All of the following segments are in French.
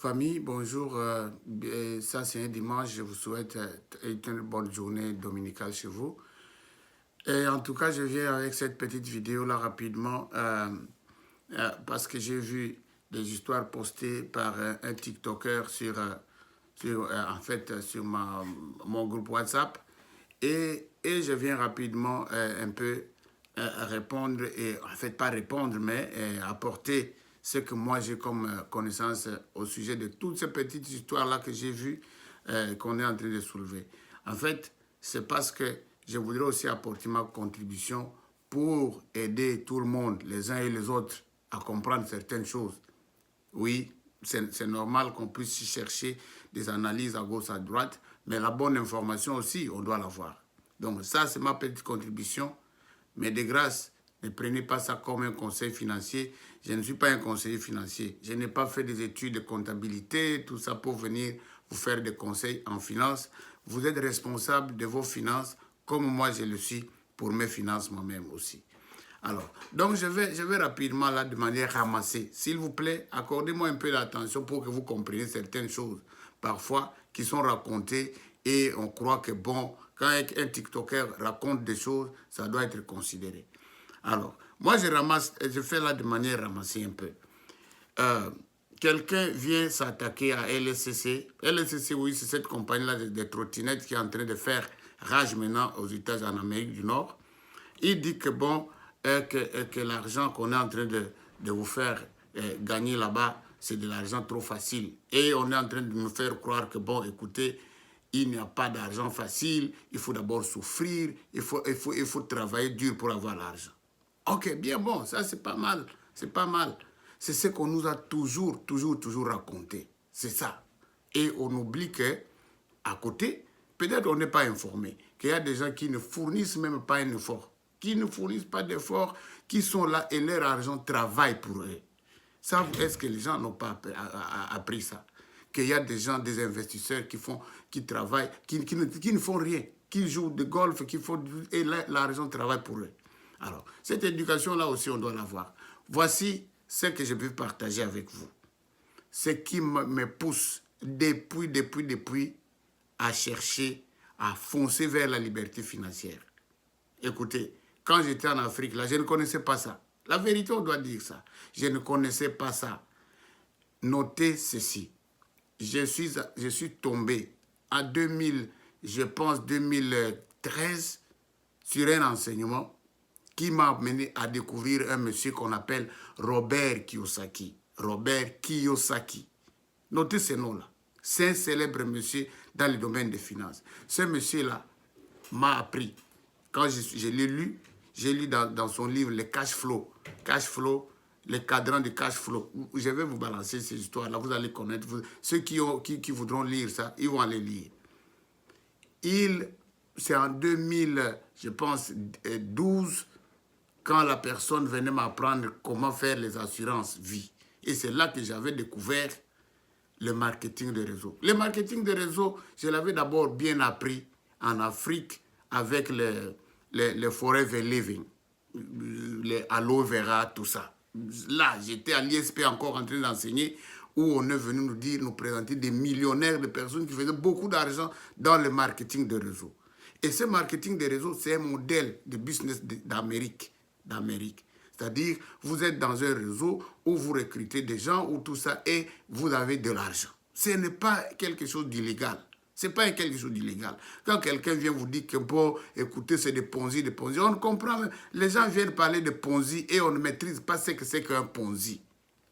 Famille, bonjour. Ça, c'est un dimanche. Je vous souhaite une bonne journée dominicale chez vous. Et en tout cas, je viens avec cette petite vidéo-là rapidement parce que j'ai vu des histoires postées par un TikToker sur mon groupe WhatsApp. Et je viens rapidement un peu répondre, et en fait pas répondre, mais apporter ce que moi j'ai comme connaissance au sujet de toutes ces petites histoires-là que j'ai vues qu'on est en train de soulever. En fait, c'est parce que je voudrais aussi apporter ma contribution pour aider tout le monde, les uns et les autres, à comprendre certaines choses. Oui, c'est normal qu'on puisse chercher des analyses à gauche, à droite, mais la bonne information aussi, on doit l'avoir. Donc ça, c'est ma petite contribution. Mais de grâce, ne prenez pas ça comme un conseil financier. Je ne suis pas un conseiller financier. Je n'ai pas fait des études de comptabilité, tout ça pour venir vous faire des conseils en finance. Vous êtes responsable de vos finances comme moi je le suis pour mes finances moi-même aussi. Alors, donc je vais rapidement là de manière ramassée. S'il vous plaît, accordez-moi un peu d'attention pour que vous compreniez certaines choses, parfois qui sont racontées et on croit que bon, quand un TikToker raconte des choses, ça doit être considéré. Alors, moi je fais là de manière ramassée un peu. Euh, Quelqu'un vient s'attaquer à LSCC. LSCC, oui, c'est cette compagnie-là de trottinettes qui est en train de faire rage maintenant aux États-Unis, en Amérique du Nord. Il dit que bon, que l'argent qu'on est en train de vous faire gagner là-bas, c'est de l'argent trop facile. Et on est en train de nous faire croire que bon, écoutez, il n'y a pas d'argent facile, il faut d'abord souffrir, il faut travailler dur pour avoir l'argent. Ok, bien bon, ça c'est pas mal, c'est pas mal. C'est ce qu'on nous a toujours raconté. C'est ça. Et on oublie que, à côté, peut-être on n'est pas informé, qu'il y a des gens qui ne fournissent même pas un effort, qui ne fournissent pas d'effort, qui sont là et leur argent travaille pour eux. Ça, est-ce que les gens n'ont pas appris ça? Qu'il y a des gens, des investisseurs qui travaillent, qui ne font rien, qui jouent de golf, et l'argent travaille pour eux. Alors, cette éducation-là aussi, on doit l'avoir. Voici ce que je peux partager avec vous. Ce qui me pousse depuis à chercher, à foncer vers la liberté financière. Écoutez, quand j'étais en Afrique, là, je ne connaissais pas ça. La vérité, on doit dire ça. Je ne connaissais pas ça. Notez ceci. Je suis tombé en 2000, je pense 2013, sur un enseignement qui m'a amené à découvrir un monsieur qu'on appelle Robert Kiyosaki. Robert Kiyosaki. Notez ce nom-là. C'est un célèbre monsieur dans le domaine des finances. Ce monsieur-là m'a appris. Quand je l'ai lu, j'ai lu dans son livre le cash flow. Cash flow, le cadran de cash flow. Je vais vous balancer ces histoires-là, vous allez connaître. Ceux qui voudront lire ça, ils vont aller lire. C'est en 2000, je pense, 12, quand la personne venait m'apprendre comment faire les assurances vie. Et c'est là que j'avais découvert le marketing de réseau. Le marketing de réseau, je l'avais d'abord bien appris en Afrique avec les Forever Living, les Aloe Vera, tout ça. Là, j'étais à l'ISP encore en train d'enseigner où on est venu nous présenter des millionnaires de personnes qui faisaient beaucoup d'argent dans le marketing de réseau. Et ce marketing de réseau, c'est un modèle de business d'Amérique. C'est-à-dire, vous êtes dans un réseau où vous recrutez des gens, ou tout ça, et vous avez de l'argent. Ce n'est pas quelque chose d'illégal. Ce n'est pas quelque chose d'illégal. Quand quelqu'un vient vous dire que, bon, écoutez, c'est des Ponzi, on comprend. Les gens viennent parler de Ponzi et on ne maîtrise pas ce que c'est qu'un Ponzi.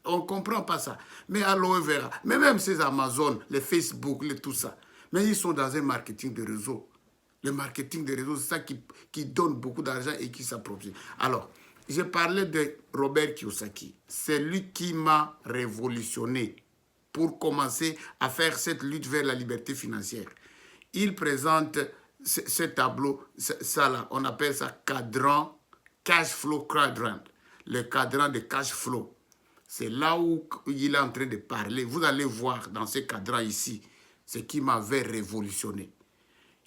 On ne comprend pas ça. Mais aloe vera, mais même ces Amazon, les Facebook, tout ça, mais ils sont dans un marketing de réseau. Le marketing de réseau, c'est ça qui donne beaucoup d'argent et qui s'approprie. Alors, j'ai parlé de Robert Kiyosaki. C'est lui qui m'a révolutionné pour commencer à faire cette lutte vers la liberté financière. Il présente ce tableau, ça là, on appelle ça cadran, cash flow quadrant, le cadran de cash flow. C'est là où il est en train de parler. Vous allez voir dans ce cadran ici, ce qui m'avait révolutionné.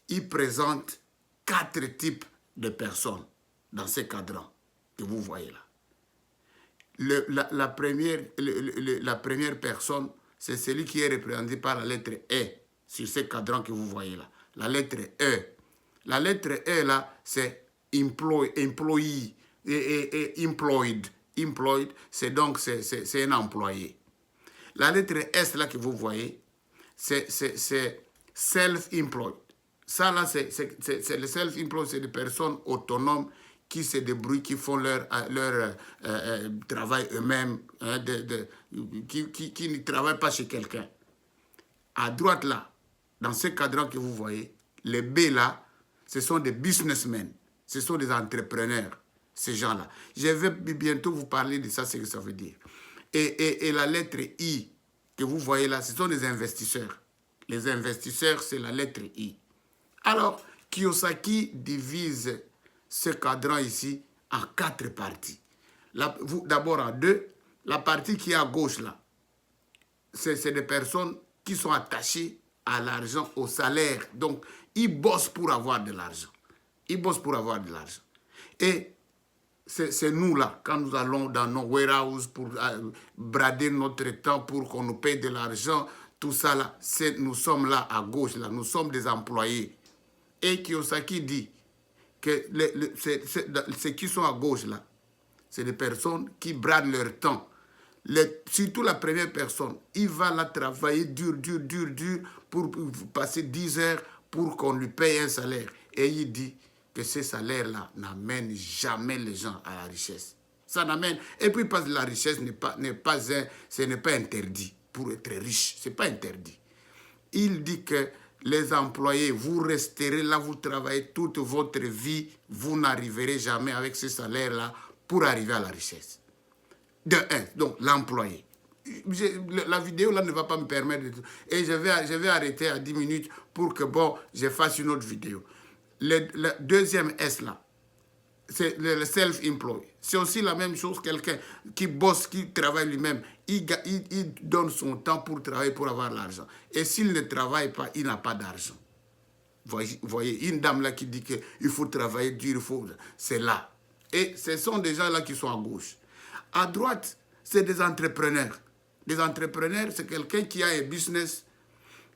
Il présente 4 types de personnes dans ce cadran que vous voyez là. La première personne, c'est celui qui est représenté par la lettre E sur ce cadran que vous voyez là. La lettre E. La lettre E là, c'est employee et employed. Employed, c'est donc c'est un employé. La lettre S là que vous voyez, c'est self-employed. Ça là, c'est le self-employed, c'est des personnes autonomes qui se débrouillent, qui font leur travail eux-mêmes, hein, qui ne travaillent pas chez quelqu'un. À droite là, dans ce cadran que vous voyez, les B là, ce sont des businessmen, ce sont des entrepreneurs, ces gens-là. Je vais bientôt vous parler de ça, ce que ça veut dire. Et la lettre I que vous voyez là, ce sont des investisseurs. Les investisseurs, c'est la lettre I. Alors, Kiyosaki divise ce cadran ici en 4 parties. D'abord en 2, la partie qui est à gauche là, c'est des personnes qui sont attachées à l'argent, au salaire. Donc, ils bossent pour avoir de l'argent. Ils bossent pour avoir de l'argent. Et c'est nous là, quand nous allons dans nos warehouses pour brader notre temps, pour qu'on nous paye de l'argent, tout ça là, nous sommes là à gauche, là, nous sommes des employés. Et Kiyosaki dit que ceux qui sont à gauche là, c'est des personnes qui bradent leur temps. Surtout la première personne, il va là travailler dur pour passer 10 heures pour qu'on lui paye un salaire. Et il dit que ce salaire-là n'amène jamais les gens à la richesse. Ça n'amène. Et puis parce que la richesse ce n'est pas interdit pour être riche. Ce n'est pas interdit. Il dit que les employés, vous resterez là, vous travaillez toute votre vie, vous n'arriverez jamais avec ce salaire-là pour arriver à la richesse. De un, donc l'employé. La vidéo là ne va pas me permettre de... Et je vais arrêter à 10 minutes pour que bon, je fasse une autre vidéo. Le deuxième S là, c'est le self-employed. C'est aussi la même chose, quelqu'un qui bosse, qui travaille lui-même. Il donne son temps pour travailler, pour avoir l'argent. Et s'il ne travaille pas, il n'a pas d'argent. Vous voyez, une dame là qui dit qu'il faut travailler dur, c'est là. Et ce sont des gens là qui sont à gauche. À droite, c'est des entrepreneurs. Des entrepreneurs, c'est quelqu'un qui a un business,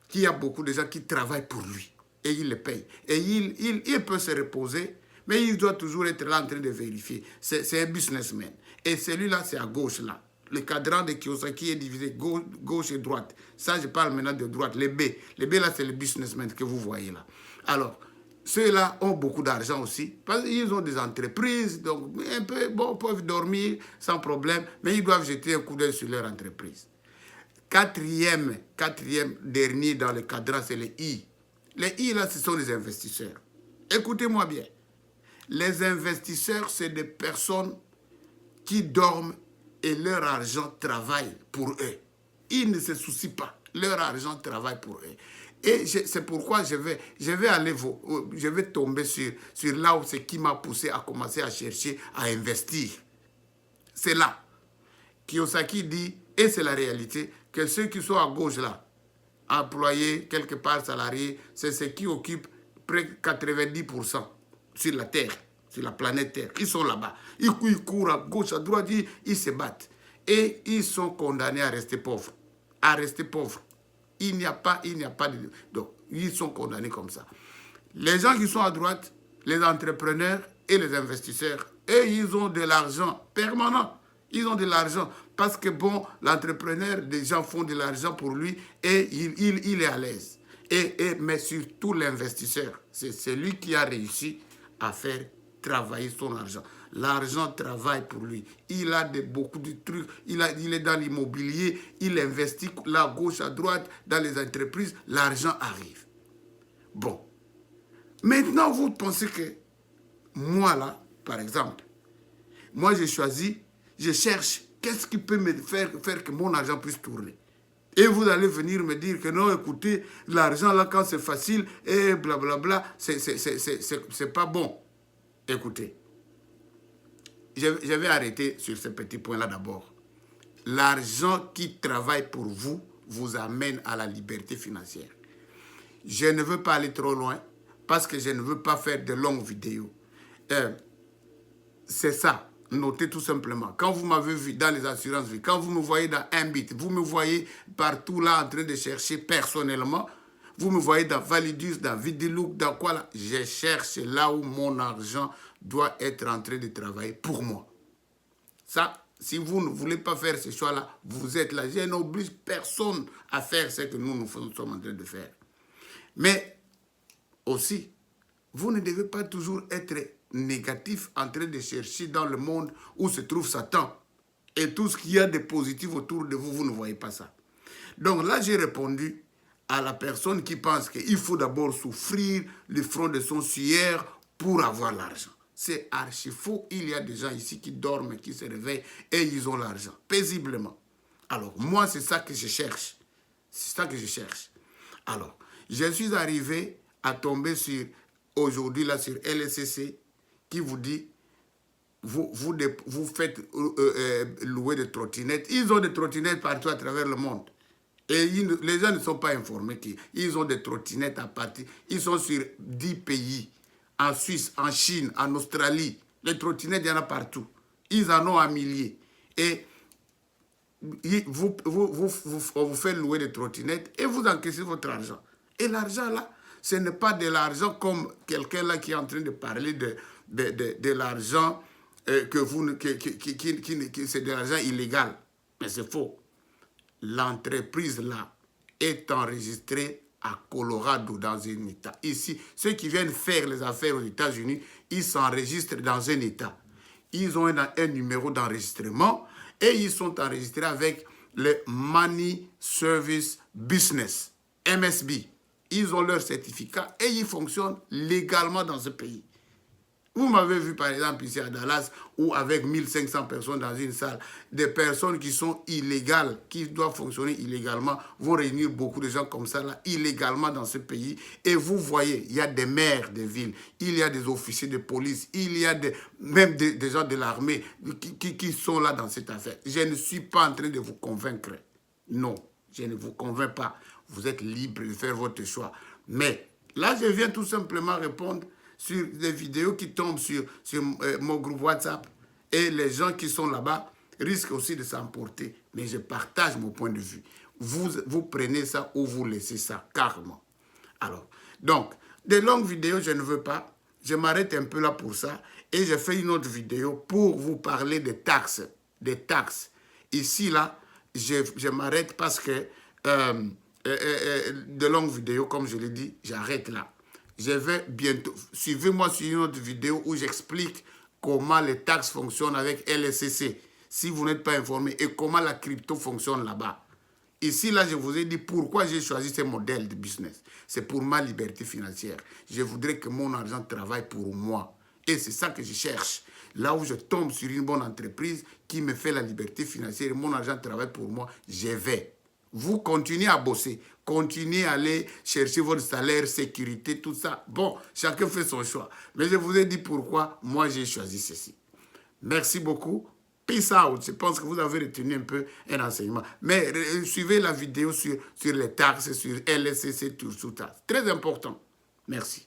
qui a beaucoup de gens qui travaillent pour lui. Et il les paye. Et il peut se reposer, mais il doit toujours être là en train de vérifier. C'est un businessman. Et celui-là, c'est à gauche, là. Le cadran de Kiyosaki est divisé gauche et droite. Ça, je parle maintenant de droite. Les B. Les B, là, c'est les businessmen que vous voyez là. Alors, ceux-là ont beaucoup d'argent aussi, parce qu'ils ont des entreprises, donc un peu, bon, peuvent dormir sans problème, mais ils doivent jeter un coup d'œil sur leur entreprise. Quatrième dernier dans le cadran, c'est les I. Les I, là, ce sont les investisseurs. Écoutez-moi bien. Les investisseurs, c'est des personnes qui dorment et leur argent travaille pour eux. Ils ne se soucient pas. Leur argent travaille pour eux. Et c'est pourquoi je vais tomber sur là où c'est qui m'a poussé à commencer à chercher à investir. C'est là. Kiyosaki dit, et c'est la réalité, que ceux qui sont à gauche là, employés, quelque part salariés, c'est ceux qui occupent près de 90% sur la Terre, sur la planète Terre. Ils sont là-bas. Ils courent à gauche, à droite, ils se battent. Et ils sont condamnés à rester pauvres. À rester pauvres. Il n'y a pas de... Donc, ils sont condamnés comme ça. Les gens qui sont à droite, les entrepreneurs et les investisseurs, eux, ils ont de l'argent permanent. Ils ont de l'argent parce que, bon, l'entrepreneur, des gens font de l'argent pour lui et il est à l'aise. Mais surtout l'investisseur, c'est celui qui a réussi à faire travailler son argent. L'argent travaille pour lui. Il a beaucoup de trucs. Il est dans l'immobilier. Il investit là, à gauche, à droite, dans les entreprises. L'argent arrive. Bon. Maintenant, vous pensez que moi, là, par exemple, moi, j'ai choisi, je cherche qu'est-ce qui peut me faire que mon argent puisse tourner. Et vous allez venir me dire que non, écoutez, l'argent, là, quand c'est facile, et blablabla, c'est pas bon. Écoutez. Je vais arrêter sur ce petit point-là d'abord. L'argent qui travaille pour vous, vous amène à la liberté financière. Je ne veux pas aller trop loin parce que je ne veux pas faire de longues vidéos. C'est ça. Notez tout simplement. Quand vous m'avez vu dans les assurances vie, quand vous me voyez dans Ambit, vous me voyez partout là en train de chercher personnellement, vous me voyez dans Validus, dans Videlook, dans quoi là, je cherche là où mon argent doit être en train de travailler pour moi. Ça, si vous ne voulez pas faire ce choix-là, vous êtes là. Je n'oblige personne à faire ce que nous sommes en train de faire. Mais aussi, vous ne devez pas toujours être négatif en train de chercher dans le monde où se trouve Satan. Et tout ce qu'il y a de positif autour de vous, vous ne voyez pas ça. Donc là, j'ai répondu à la personne qui pense qu'il faut d'abord souffrir le front de son suaire pour avoir l'argent. C'est archi faux. Il y a des gens ici qui dorment, qui se réveillent et ils ont l'argent, paisiblement. Alors, moi, c'est ça que je cherche. C'est ça que je cherche. Alors, je suis arrivé à tomber sur, aujourd'hui, là, sur LSCC, qui vous dit, vous faites louer des trottinettes. Ils ont des trottinettes partout à travers le monde. Et les gens ne sont pas informés qu'ils ont des trottinettes à partir. Ils sont sur 10 pays. En Suisse, en Chine, en Australie. Les trottinettes, il y en a partout. Ils en ont un millier. Et on vous fait louer des trottinettes et vous encaissez votre argent. Et l'argent là, ce n'est pas de l'argent comme quelqu'un là qui est en train de parler de l'argent c'est de l'argent illégal. Mais c'est faux. L'entreprise là est enregistrée à Colorado dans un État. Ici, ceux qui viennent faire les affaires aux États-Unis, ils s'enregistrent dans un État. Ils ont un numéro d'enregistrement et ils sont enregistrés avec le Money Service Business, MSB. Ils ont leur certificat et ils fonctionnent légalement dans ce pays. Vous m'avez vu par exemple ici à Dallas où avec 1500 personnes dans une salle, des personnes qui sont illégales, qui doivent fonctionner illégalement, vont réunir beaucoup de gens comme ça là, illégalement dans ce pays. Et vous voyez, il y a des maires de villes, il y a des officiers de police, il y a même des gens de l'armée qui sont là dans cette affaire. Je ne suis pas en train de vous convaincre. Non, je ne vous convainc pas. Vous êtes libre de faire votre choix. Mais là, je viens tout simplement répondre sur des vidéos qui tombent sur mon groupe WhatsApp. Et les gens qui sont là-bas risquent aussi de s'emporter. Mais je partage mon point de vue. Vous prenez ça ou vous laissez ça, carrément. Alors, donc, des longues vidéos, je ne veux pas. Je m'arrête un peu là pour ça. Et je fais une autre vidéo pour vous parler des taxes. Des taxes. Ici, là, je m'arrête parce que de longues vidéos, comme je l'ai dit, j'arrête là. Je vais bientôt, suivez-moi sur une autre vidéo où j'explique comment les taxes fonctionnent avec LSCC, si vous n'êtes pas informé, et comment la crypto fonctionne là-bas. Ici, là, je vous ai dit pourquoi j'ai choisi ce modèle de business. C'est pour ma liberté financière. Je voudrais que mon argent travaille pour moi. Et c'est ça que je cherche. Là où je tombe sur une bonne entreprise qui me fait la liberté financière et mon argent travaille pour moi, je vais. Vous continuez à bosser, continuez à aller chercher votre salaire, sécurité, tout ça. Bon, chacun fait son choix. Mais je vous ai dit pourquoi moi j'ai choisi ceci. Merci beaucoup. Peace out. Je pense que vous avez retenu un peu un enseignement. Mais suivez la vidéo sur les taxes, sur LSCC, tout ça. Très important. Merci.